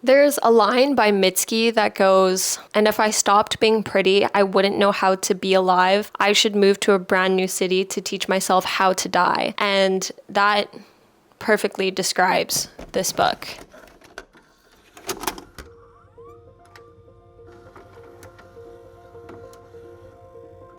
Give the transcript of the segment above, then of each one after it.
There's a line by Mitski that goes, "And if I stopped being pretty, I wouldn't know how to be alive. I should move to a brand new city to teach myself how to die." And that perfectly describes this book.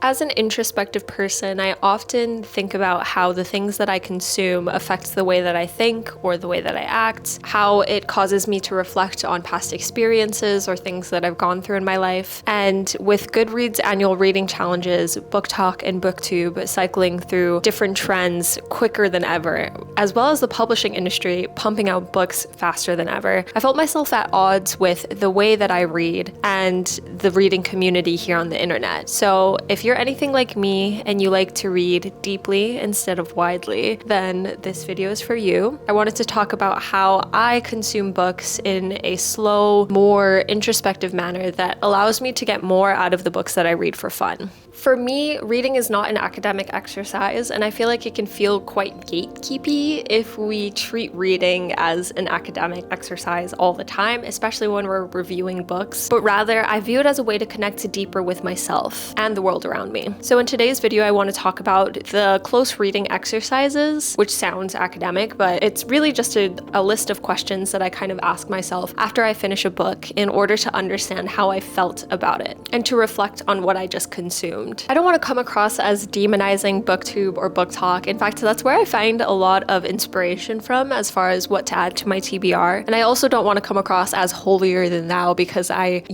As an introspective person, I often think about how the things that I consume affect the way that I think or the way that I act, how it causes me to reflect on past experiences or things that I've gone through in my life. And with Goodreads annual reading challenges, Book Talk and BookTube cycling through different trends quicker than ever, as well as the publishing industry pumping out books faster than ever, I felt myself at odds with the way that I read and the reading community here on the internet. So if you're anything like me and you like to read deeply instead of widely, then this video is for you. I wanted to talk about how I consume books in a slow, more introspective manner that allows me to get more out of the books that I read for fun. For me, reading is not an academic exercise, and I feel like it can feel quite gatekeepy if we treat reading as an academic exercise all the time, especially when we're reviewing books. But rather, I view it as a way to connect deeper with myself and the world around me. So in today's video, I want to talk about the close reading exercises, which sounds academic, but it's really just a list of questions that I kind of ask myself after I finish a book in order to understand how I felt about it and to reflect on what I just consumed. I don't want to come across as demonizing BookTube or Book Talk. In fact, that's where I find a lot of inspiration from as far as what to add to my TBR. And I also don't want to come across as holier than thou because I,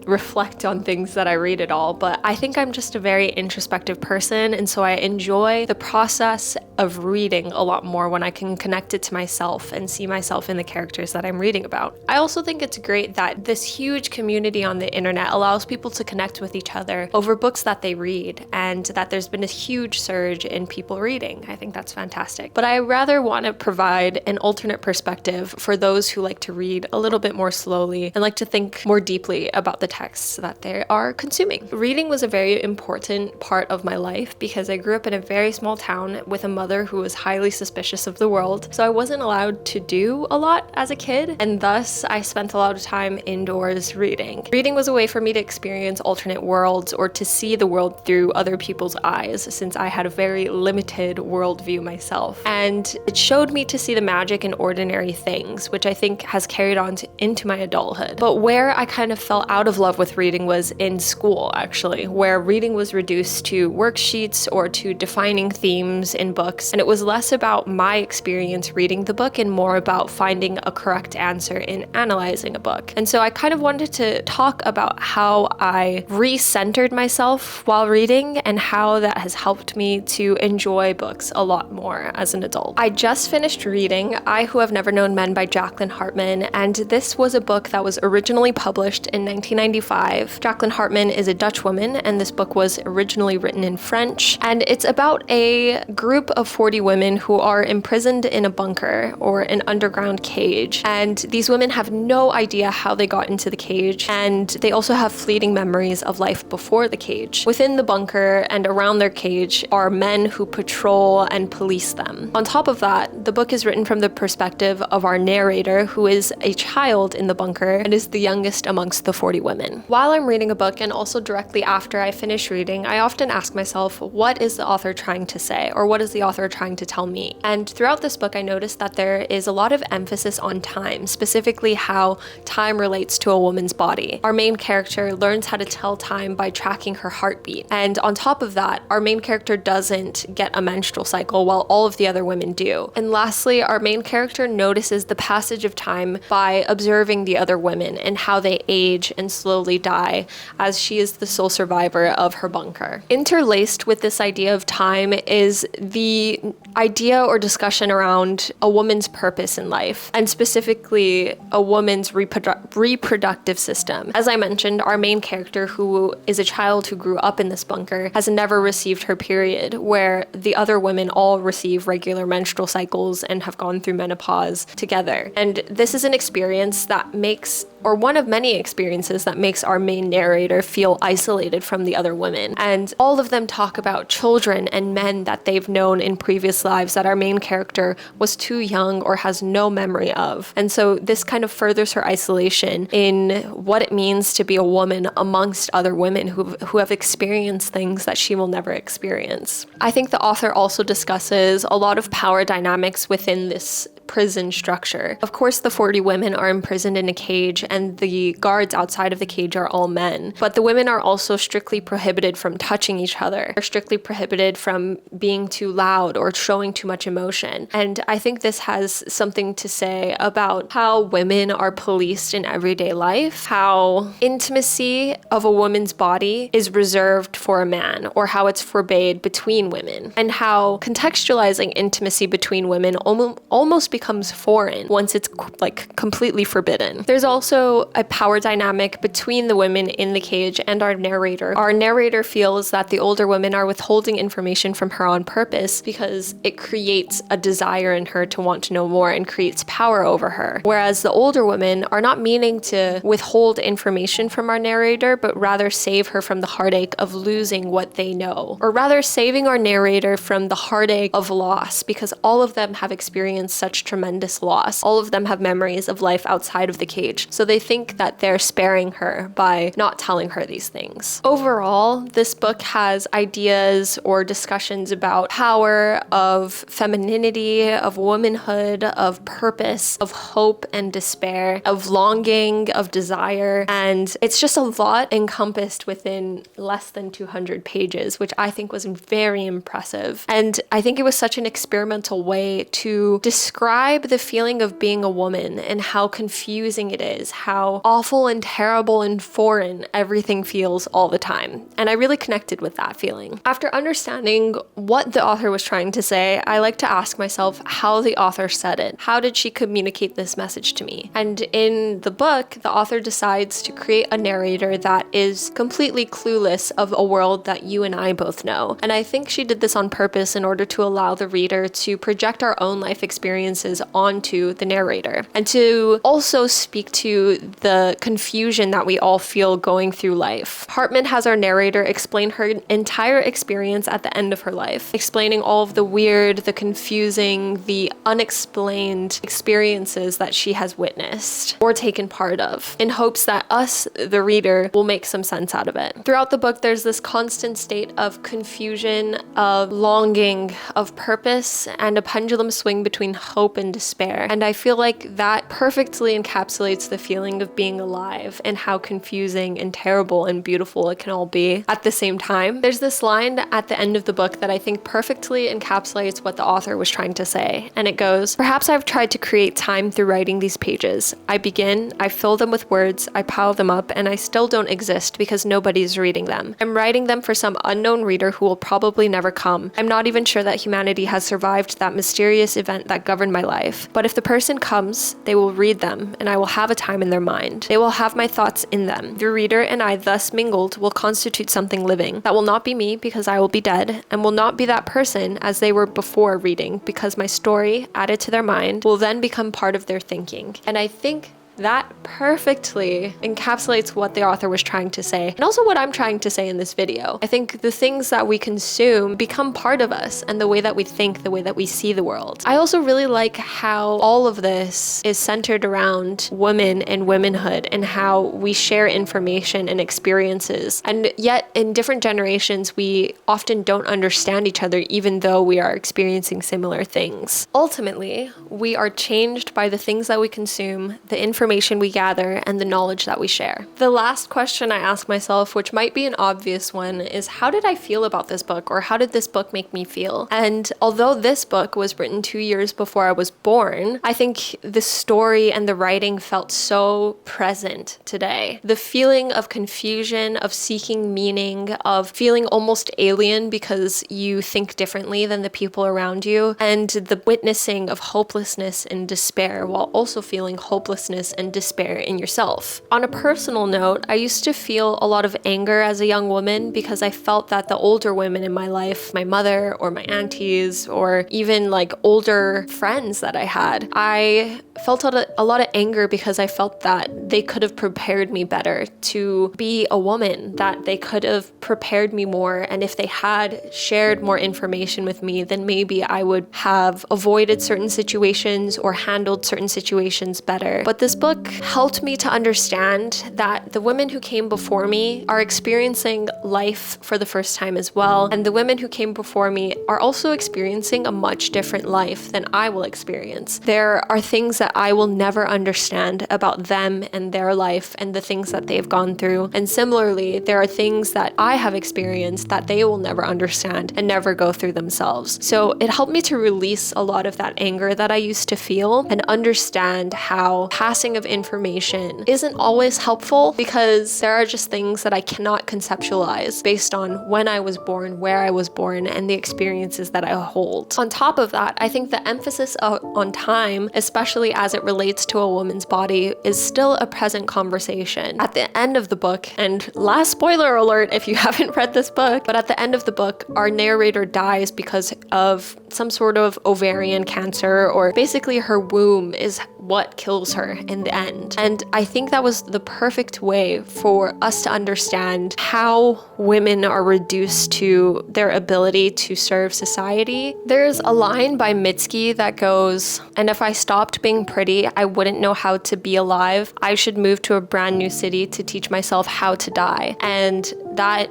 reflect on things that I read at all. But I think I'm just a very introspective person, and so I enjoy the process of reading a lot more when I can connect it to myself and see myself in the characters that I'm reading about. I also think it's great that this huge community on the internet allows people to connect with each other over books that they read, and that there's been a huge surge in people reading. I think that's fantastic. But I rather want to provide an alternate perspective for those who like to read a little bit more slowly and like to think more deeply about the texts that they are consuming. Reading was a very important part of my life because I grew up in a very small town with a mother who was highly suspicious of the world, so I wasn't allowed to do a lot as a kid, and thus I spent a lot of time indoors reading. Reading was a way for me to experience alternate worlds or to see the world through other people's eyes, since I had a very limited worldview myself. And it showed me to see the magic in ordinary things, which I think has carried on into my adulthood. But where I kind of fell out of love with reading was in school, actually, where reading was reduced to worksheets or to defining themes in books. And it was less about my experience reading the book and more about finding a correct answer in analyzing a book. And so I kind of wanted to talk about how I recentered myself while reading and how that has helped me to enjoy books a lot more as an adult. I just finished reading I Who Have Never Known Men by Jacqueline Hartman, and this was a book that was originally published in 1995. Jacqueline Hartman is a Dutch woman, and this book was originally written in French, and it's about a group of 40 women who are imprisoned in a bunker or an underground cage, and these women have no idea how they got into the cage, and they also have fleeting memories of life before the cage. Within the bunker and around their cage are men who patrol and police them. On top of that, the book is written from the perspective of our narrator, who is a child in the bunker and is the youngest amongst the 40 women. While I'm reading a book, and also directly after I finish reading, I often ask myself, what is the author trying to say? Or what is the author trying to tell me? And throughout this book, I noticed that there is a lot of emphasis on time, specifically how time relates to a woman's body. Our main character learns how to tell time by tracking her heartbeat. And on top of that, our main character doesn't get a menstrual cycle while all of the other women do. And lastly, our main character notices the passage of time by observing the other women and how they age and slowly die, as she is the sole survivor of her bunker. Interlaced with this idea of time is the idea or discussion around a woman's purpose in life, and specifically a woman's reproductive system. As I mentioned, our main character, who is a child who grew up in this bunker, has never received her period, where the other women all receive regular menstrual cycles and have gone through menopause together. And this is an experience that makes or one of many experiences that makes our main narrator feel isolated from the other women. And all of them talk about children and men that they've known in previous lives that our main character was too young or has no memory of. And so this kind of furthers her isolation in what it means to be a woman amongst other women who have experienced things that she will never experience. I think the author also discusses a lot of power dynamics within this prison structure. Of course, the 40 women are imprisoned in a cage and the guards outside of the cage are all men, but the women are also strictly prohibited from touching each other. They're strictly prohibited from being too loud or showing too much emotion. And I think this has something to say about how women are policed in everyday life, how intimacy of a woman's body is reserved for a man, or how it's forbade between women, and how contextualizing intimacy between women almost becomes foreign once it's like completely forbidden. There's also a power dynamic between the women in the cage and our narrator. Our narrator feels that the older women are withholding information from her on purpose because it creates a desire in her to want to know more and creates power over her. Whereas the older women are not meaning to withhold information from our narrator, but rather save her from the heartache of losing what they know, or rather saving our narrator from the heartache of loss, because all of them have experienced such tremendous loss. All of them have memories of life outside of the cage, so they think that they're sparing her by not telling her these things. Overall, this book has ideas or discussions about power, of femininity, of womanhood, of purpose, of hope and despair, of longing, of desire, and it's just a lot encompassed within less than 200 pages, which I think was very impressive. And I think it was such an experimental way to describe the feeling of being a woman and how confusing it is, how awful and terrible and foreign everything feels all the time. And I really connected with that feeling. After understanding what the author was trying to say, I like to ask myself how the author said it. How did she communicate this message to me? And in the book, the author decides to create a narrator that is completely clueless of a world that you and I both know. And I think she did this on purpose in order to allow the reader to project our own life experiences onto the narrator, and to also speak to the confusion that we all feel going through life. Hartman has our narrator explain her entire experience at the end of her life, explaining all of the weird, the confusing, the unexplained experiences that she has witnessed or taken part of, in hopes that us, the reader, will make some sense out of it. Throughout the book, there's this constant state of confusion, of longing, of purpose, and a pendulum swing between hope and despair. And I feel like that perfectly encapsulates the feeling of being alive and how confusing and terrible and beautiful it can all be at the same time. There's this line at the end of the book that I think perfectly encapsulates what the author was trying to say. And it goes, "Perhaps I've tried to create time through writing these pages. I begin, I fill them with words, I pile them up, and I still don't exist because nobody's reading them. I'm writing them for some unknown reader who will probably never come. I'm not even sure that humanity has survived that mysterious event that governed my life. But if the person comes, they will read them, and I will have a time in their mind. They will have my thoughts in them. The reader and I thus mingled will constitute something living. That will not be me because I will be dead, and will not be that person as they were before reading, because my story, added to their mind, will then become part of their thinking." And I think that perfectly encapsulates what the author was trying to say, and also what I'm trying to say in this video. I think the things that we consume become part of us and the way that we think, the way that we see the world. I also really like how all of this is centered around women and womanhood and how we share information and experiences. And yet in different generations, we often don't understand each other even though we are experiencing similar things. Ultimately, we are changed by the things that we consume, the information we gather, and the knowledge that we share. The last question I ask myself, which might be an obvious one, is how did I feel about this book, or how did this book make me feel? And although this book was written 2 years before I was born, I think the story and the writing felt so present today. The feeling of confusion, of seeking meaning, of feeling almost alien because you think differently than the people around you, and the witnessing of hopelessness and despair while also feeling hopelessness and despair in yourself. On a personal note, I used to feel a lot of anger as a young woman because I felt that the older women in my life, my mother or my aunties, or even like older friends that I had, I felt a lot of anger because I felt that they could have prepared me better to be a woman, that they could have prepared me more, and if they had shared more information with me, then maybe I would have avoided certain situations or handled certain situations better. But this book helped me to understand that the women who came before me are experiencing life for the first time as well, and the women who came before me are also experiencing a much different life than I will experience. There are things that I will never understand about them and their life and the things that they've gone through, and similarly, there are things that I have experienced that they will never understand and never go through themselves. So it helped me to release a lot of that anger that I used to feel and understand how passing of information isn't always helpful, because there are just things that I cannot conceptualize based on when I was born, where I was born, and the experiences that I hold. On top of that, I think the emphasis on time, especially as it relates to a woman's body, is still a present conversation. At the end of the book, and last spoiler alert if you haven't read this book, but at the end of the book, our narrator dies because of some sort of ovarian cancer, or basically her womb is what kills her in the end. And I think that was the perfect way for us to understand how women are reduced to their ability to serve society. There's a line by Mitski that goes, "And if I stopped being pretty, I wouldn't know how to be alive. I should move to a brand new city to teach myself how to die." And that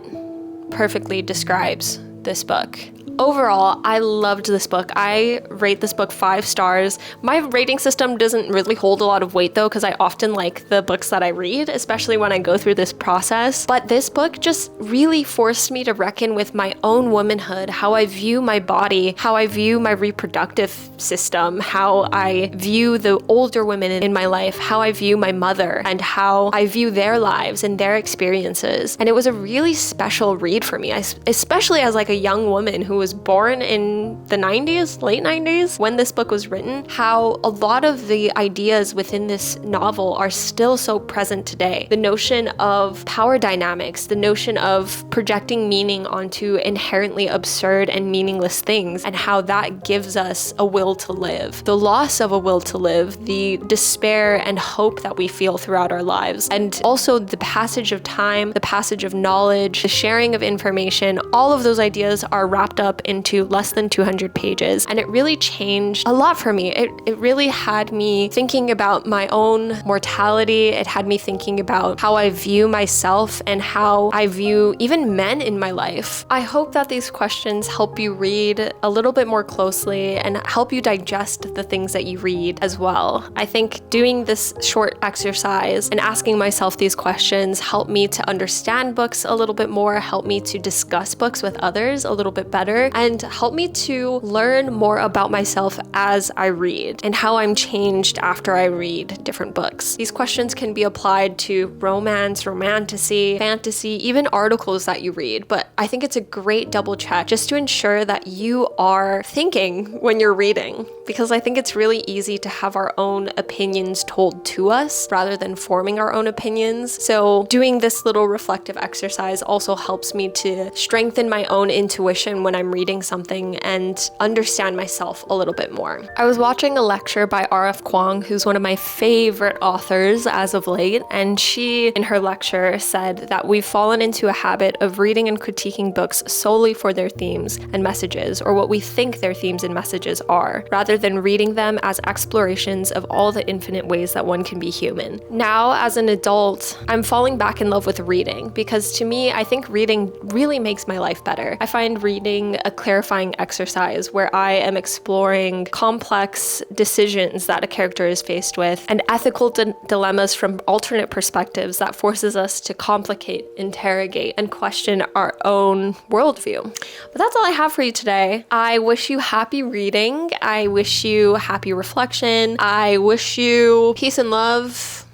perfectly describes this book. Overall, I loved this book. I rate this book 5 stars. My rating system doesn't really hold a lot of weight though, because I often like the books that I read, especially when I go through this process. But this book just really forced me to reckon with my own womanhood, how I view my body, how I view my reproductive system, how I view the older women in my life, how I view my mother, and how I view their lives and their experiences. And it was a really special read for me, especially as like a young woman who was born in the 90s, late 90s, when this book was written, how a lot of the ideas within this novel are still so present today. The notion of power dynamics, the notion of projecting meaning onto inherently absurd and meaningless things, and how that gives us a will to live. The loss of a will to live, the despair and hope that we feel throughout our lives, and also the passage of time, the passage of knowledge, the sharing of information, all of those ideas are wrapped up into less than 200 pages, and it really changed a lot for me. It really had me thinking about my own mortality. It had me thinking about how I view myself and how I view even men in my life. I hope that these questions help you read a little bit more closely and help you digest the things that you read as well. I think doing this short exercise and asking myself these questions helped me to understand books a little bit more, helped me to discuss books with others a little bit better, and help me to learn more about myself as I read and how I'm changed after I read different books. These questions can be applied to romance, romantasy, fantasy, even articles that you read, but I think it's a great double check just to ensure that you are thinking when you're reading, because I think it's really easy to have our own opinions told to us rather than forming our own opinions. So doing this little reflective exercise also helps me to strengthen my own intuition when I'm reading something and understand myself a little bit more. I was watching a lecture by R.F. Kuang, who's one of my favorite authors as of late, and she, in her lecture, said that we've fallen into a habit of reading and critiquing books solely for their themes and messages, or what we think their themes and messages are, rather than reading them as explorations of all the infinite ways that one can be human. Now, as an adult, I'm falling back in love with reading, because to me, I think reading really makes my life better. I find reading a clarifying exercise where I am exploring complex decisions that a character is faced with and ethical dilemmas from alternate perspectives that forces us to complicate, interrogate, and question our own worldview. But that's all I have for you today. I wish you happy reading. I wish you happy reflection. I wish you peace and love.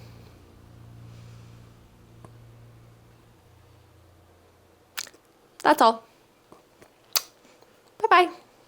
That's all.